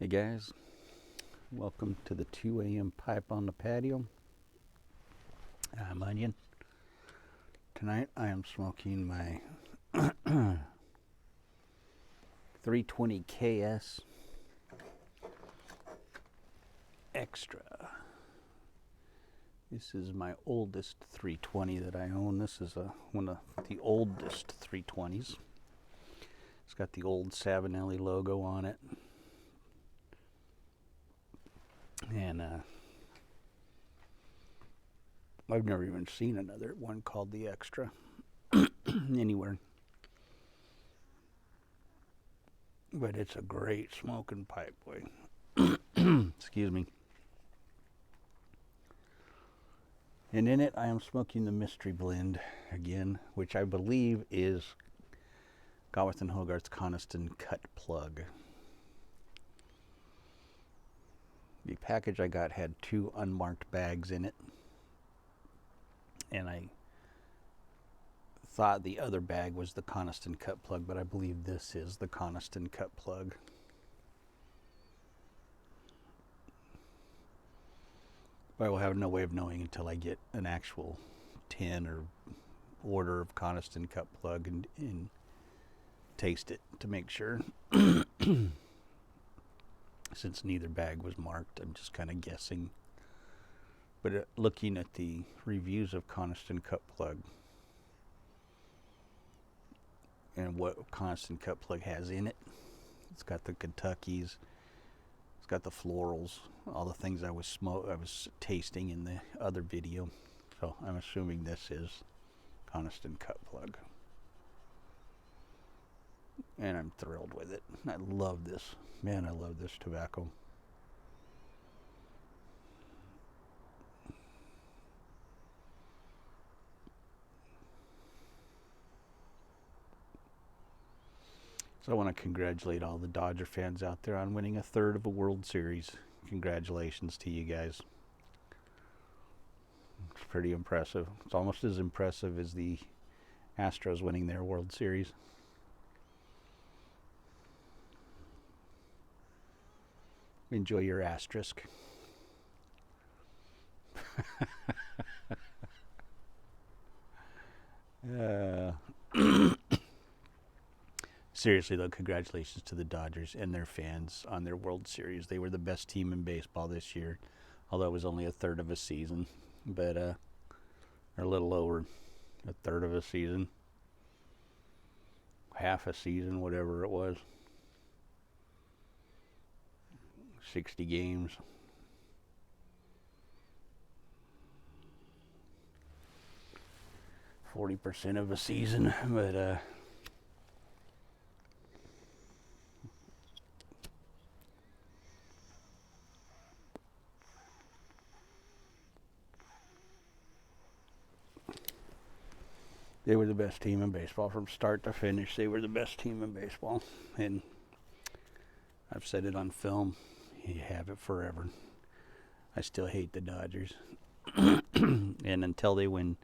Hey guys, welcome to the 2 a.m. pipe on the patio. I'm Onion. Tonight I am smoking my 320 KS Extra. This is my oldest 320 that I own. This is one of the oldest 320s. It's got the old Savinelli logo on it. And I've never even seen another one called the Extra anywhere. But it's a great smoking pipe, boy. Excuse me. And in it, I am smoking the Mystery Blend again, which I believe is Gawith and Hogarth's Coniston Cut Plug. The package I got had 2 unmarked bags in it, and I thought the other bag was the Coniston Cut Plug, but I believe this is the Coniston Cut Plug. But I will have no way of knowing until I get an actual tin or order of Coniston Cut Plug and taste it to make sure. Since neither bag was marked, I'm just kind of guessing. But looking at the reviews of Coniston Cut Plug and what Coniston Cut Plug has in it, it's got the Kentuckys, it's got the florals, all the things I was tasting in the other video. So I'm assuming this is Coniston Cut Plug. And I'm thrilled with it. I love this. Man, I love this tobacco. So I want to congratulate all the Dodger fans out there on winning a third of a World Series. Congratulations to you guys. It's pretty impressive. It's almost as impressive as the Astros winning their World Series. Enjoy your asterisk. Seriously though, congratulations to the Dodgers and their fans on their World Series. They were the best team in baseball this year, although it was only a third of a season, but or a little over a third of a season, half a season, whatever it was. 60 games. %40 of a season, but they were the best team in baseball from start to finish. They were the best team in baseball, and I've said it on film. You have it forever. I still hate the Dodgers. And until they win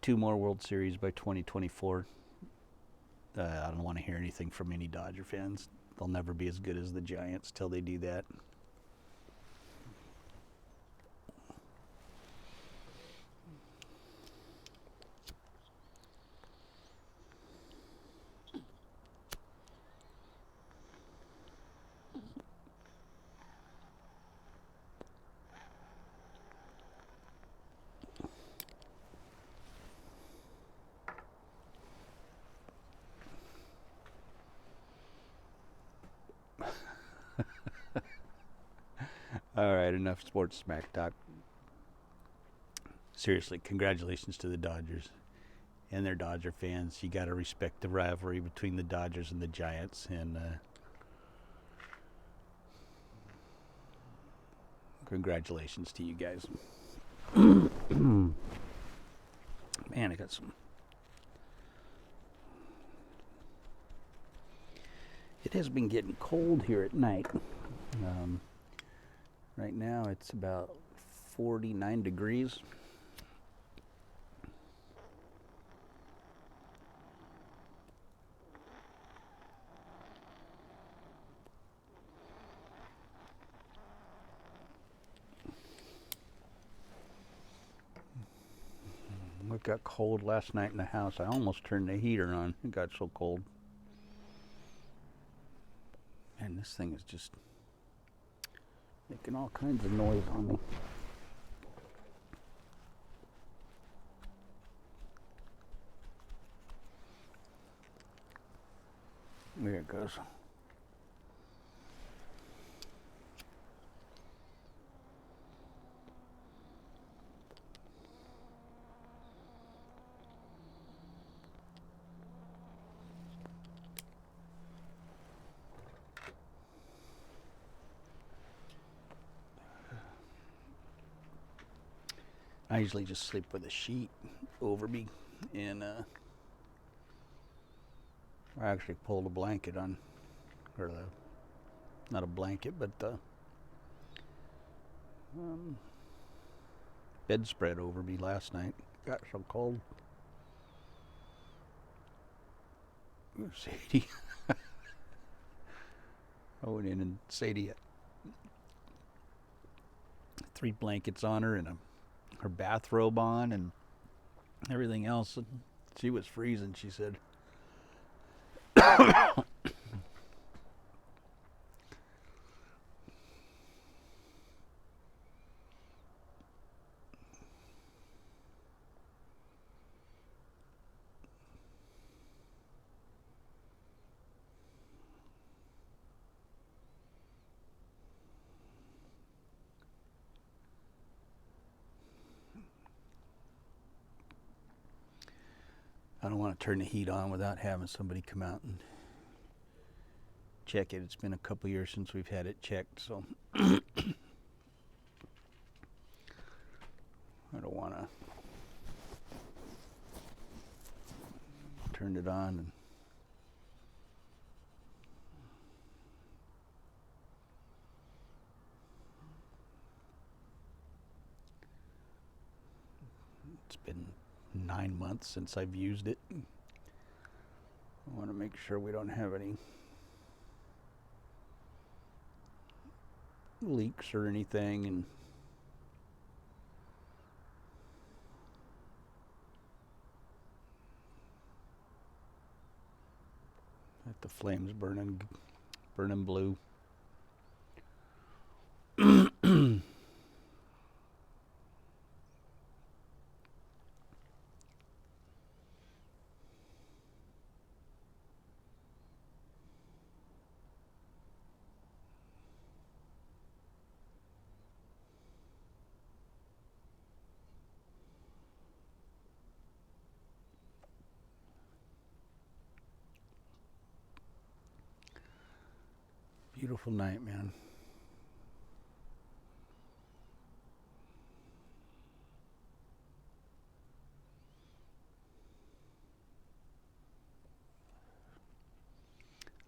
2 more World Series by 2024, I don't want to hear anything from any Dodger fans. They'll never be as good as the Giants till they do that. All right, enough sports smack talk. Seriously, congratulations to the Dodgers and their Dodger fans. You got to respect the rivalry between the Dodgers and the Giants, and congratulations to you guys. Man, I got some. It has been getting cold here at night. Right now it's about 49 degrees. it got cold last night in the house. I almost turned the heater on. It got so cold. And this thing is just making all kinds of noise on me. There it goes. I usually just sleep with a sheet over me, and I actually pulled a blanket on, or not a blanket, but the bedspread over me last night. Got so cold. Ooh, Sadie. I went in and Sadie had 3 blankets on her and her bathrobe on and everything else. And she was freezing, she said. I don't want to turn the heat on without having somebody come out and check it. It's been a couple years since we've had it checked, so I don't want to turn it on and it's been 9 months since I've used it. I want to make sure we don't have any leaks or anything, and let the flames burning blue. Beautiful night, man.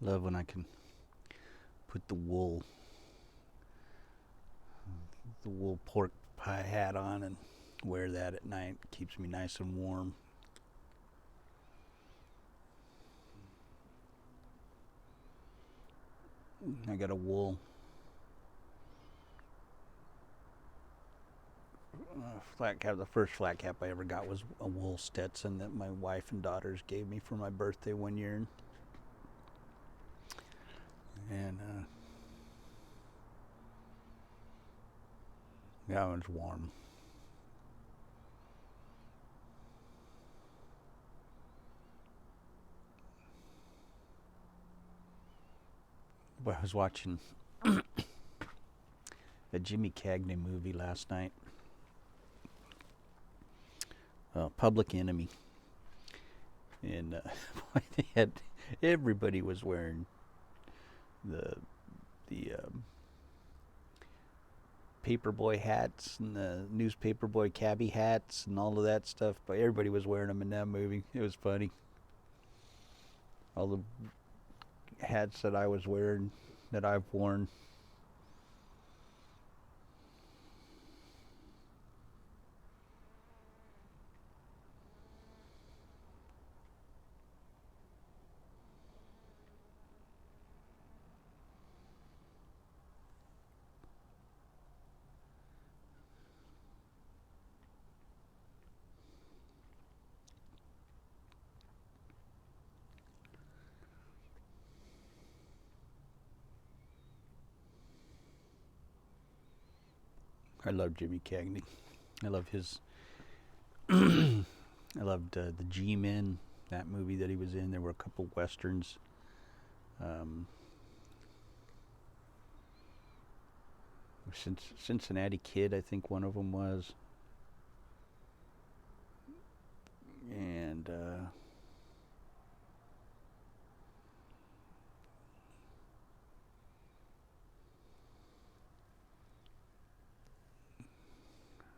Love when I can put the wool pork pie hat on and wear that at night. Keeps me nice and warm. I got a wool flat cap. The first flat cap I ever got was a wool Stetson that my wife and daughters gave me for my birthday one year. And that one's warm. But I was watching a Jimmy Cagney movie last night, Public Enemy, and they had everybody was wearing the paperboy hats and the newspaper boy cabbie hats and all of that stuff. But everybody was wearing them in that movie. It was funny. All the hats that I was wearing, that I've worn. I love Jimmy Cagney. I love his. I loved the G-Men, that movie that he was in. There were a couple westerns. Um, Cincinnati Kid, I think one of them was. And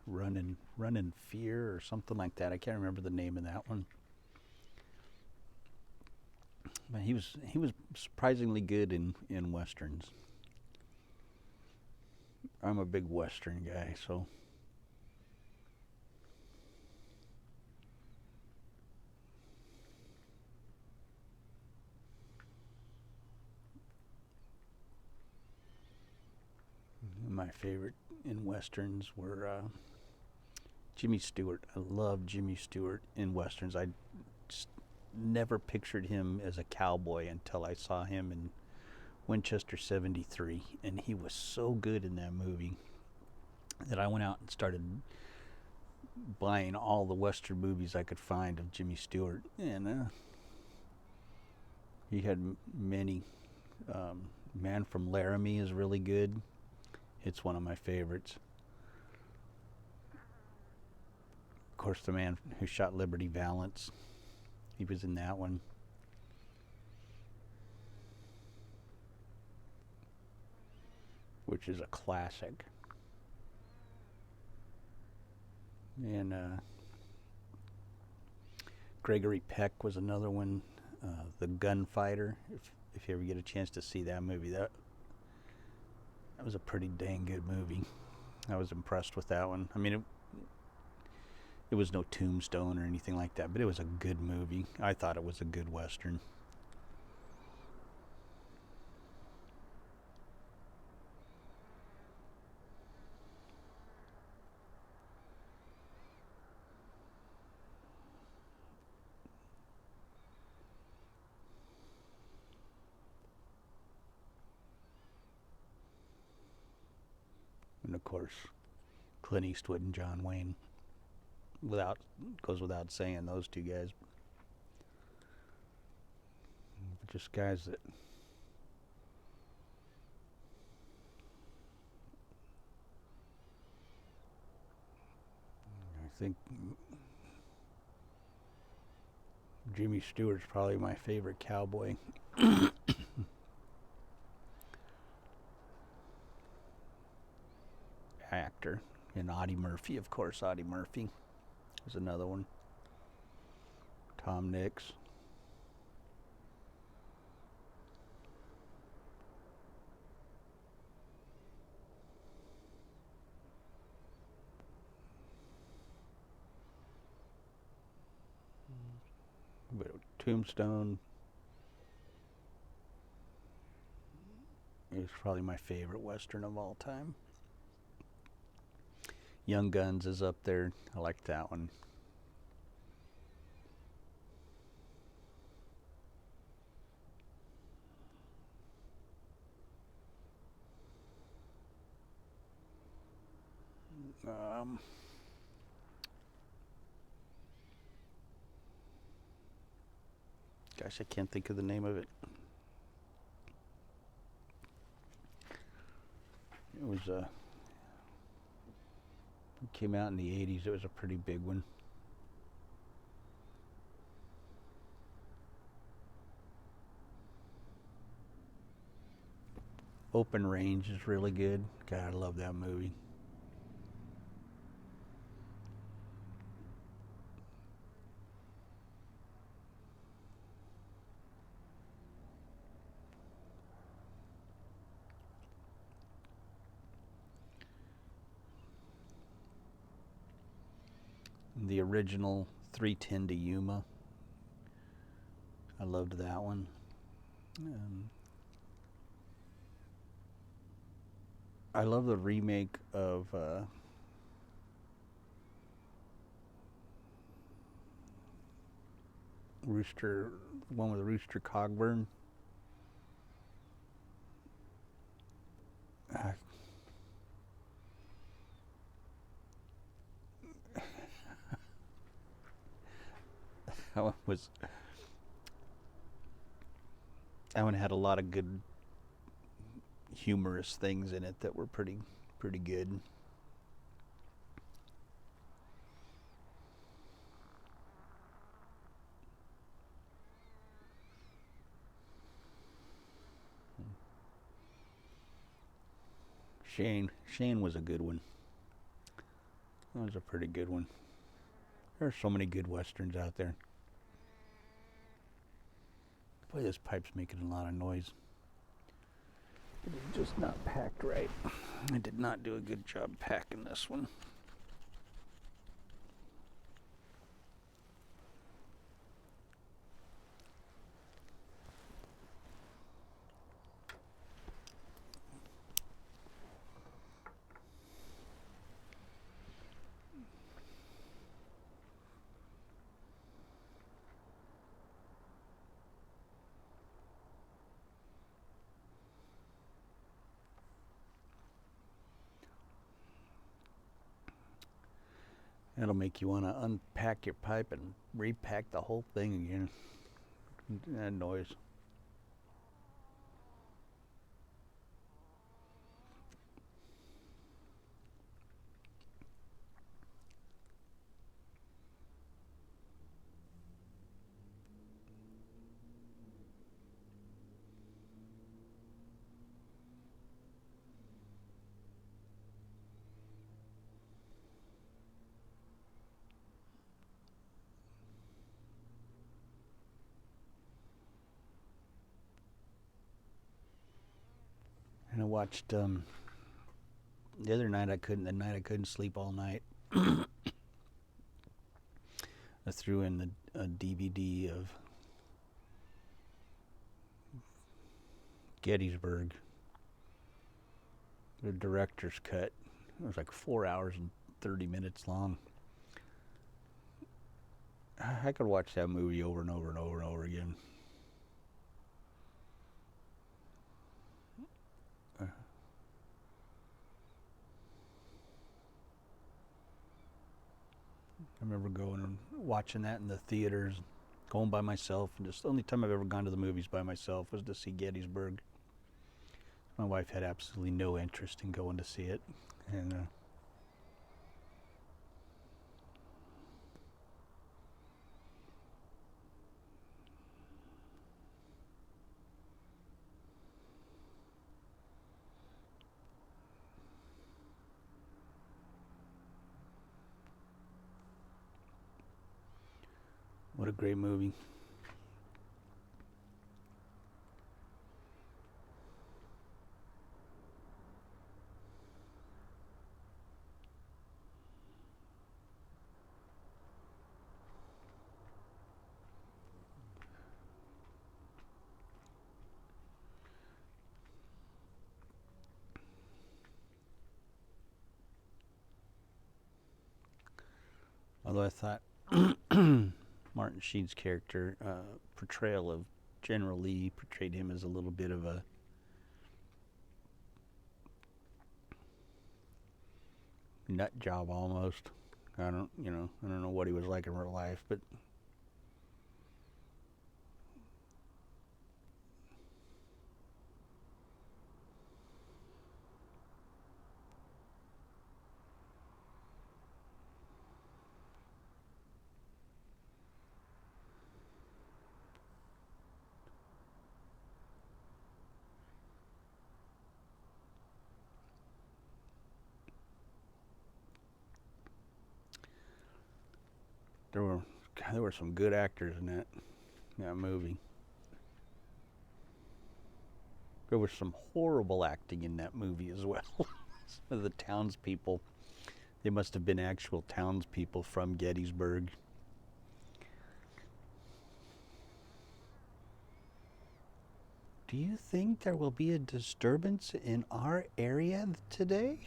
Run in Fear or something like that. I can't remember the name of that one. But he was surprisingly good in westerns. I'm a big western guy, so my favorite in westerns were Jimmy Stewart. I love Jimmy Stewart in westerns. I just never pictured him as a cowboy until I saw him in Winchester 73, and he was so good in that movie that I went out and started buying all the western movies I could find of Jimmy Stewart, and he had many. Man from Laramie is really good. It's one of my favorites. Of course, The Man Who Shot Liberty Valance. He was in that one. Which is a classic. And Gregory Peck was another one. The Gunfighter. If you ever get a chance to see that movie, that was a pretty dang good movie. I was impressed with that one. I mean, it was no Tombstone or anything like that, but it was a good movie. I thought it was a good western. And of course, Clint Eastwood and John Wayne. Goes without saying, those two guys. Just guys that I think Jimmy Stewart's probably my favorite cowboy. Actor. And Audie Murphy, of course. Audie Murphy is another one. Tom Mix. But Tombstone is probably my favorite western of all time. Young Guns is up there. I like that one. Gosh, I can't think of the name of it. It was it came out in the 80s. It was a pretty big one. Open Range is really good. God, I love that movie. The original 310 to Yuma. I loved that one. I love the remake of Rooster, one with Rooster Cogburn. That one was. That one had a lot of good humorous things in it that were pretty good. Shane was a good one. That was a pretty good one. There are so many good westerns out there. Boy, this pipe's making a lot of noise. It's just not packed right. I did not do a good job packing this one. That'll make you want to unpack your pipe and repack the whole thing again. That noise. And I watched the other night. The night I couldn't sleep all night. I threw in a DVD of Gettysburg, the director's cut. It was like 4 hours and 30 minutes long. I could watch that movie over and over and over and over again. I remember going and watching that in the theaters, going by myself, and just the only time I've ever gone to the movies by myself was to see Gettysburg. My wife had absolutely no interest in going to see it, and what a great movie. Although I thought Martin Sheen's character portrayal of General Lee portrayed him as a little bit of a nut job almost. I don't know what he was like in real life, but there were some good actors in that movie. There was some horrible acting in that movie as well. Some of the townspeople, they must have been actual townspeople from Gettysburg. Do you think there will be a disturbance in our area today?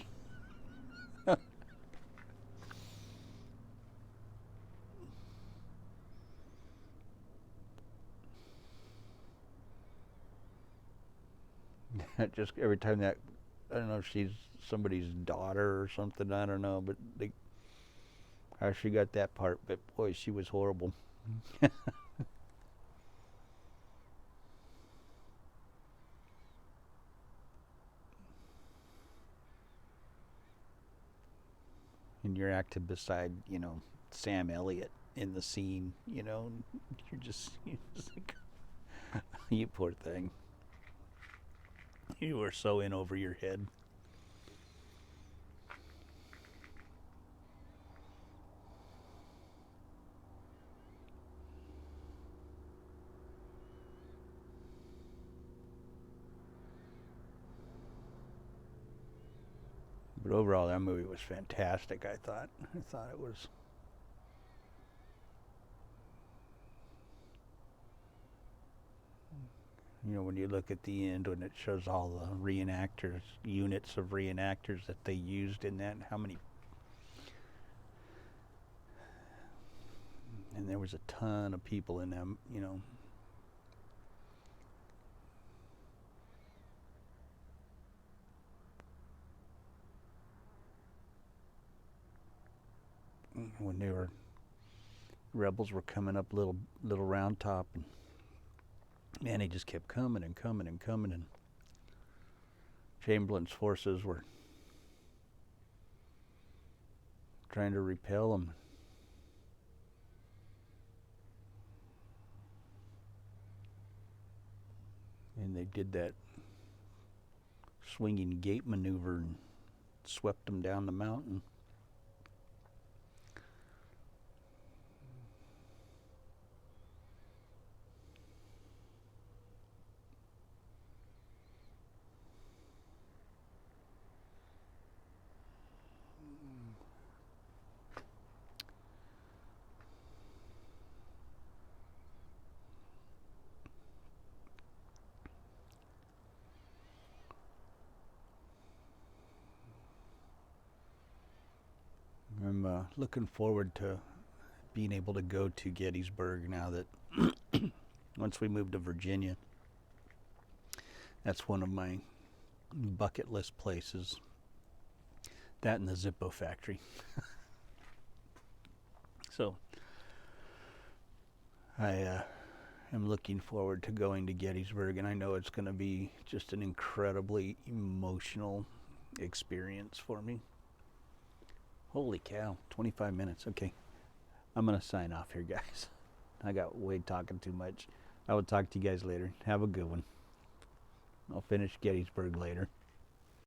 Just every time that, I don't know if she's somebody's daughter or something, I don't know, but how she got that part, but boy, she was horrible. And you're acting beside, Sam Elliott in the scene, you're just like, you poor thing. You were so in over your head. But overall, that movie was fantastic. I thought it was. When you look at the end, when it shows all the reenactors, units of reenactors that they used in that, and how many, and there was a ton of people in them. When they were rebels were coming up little round top, and man, he just kept coming and coming and coming, and Chamberlain's forces were trying to repel him. And they did that swinging gate maneuver and swept them down the mountain. I'm looking forward to being able to go to Gettysburg now that once we move to Virginia. That's one of my bucket list places. That and the Zippo factory. So I am looking forward to going to Gettysburg, and I know it's going to be just an incredibly emotional experience for me. Holy cow, 25 minutes. Okay, I'm going to sign off here, guys. I got way talking too much. I will talk to you guys later. Have a good one. I'll finish Gettysburg later.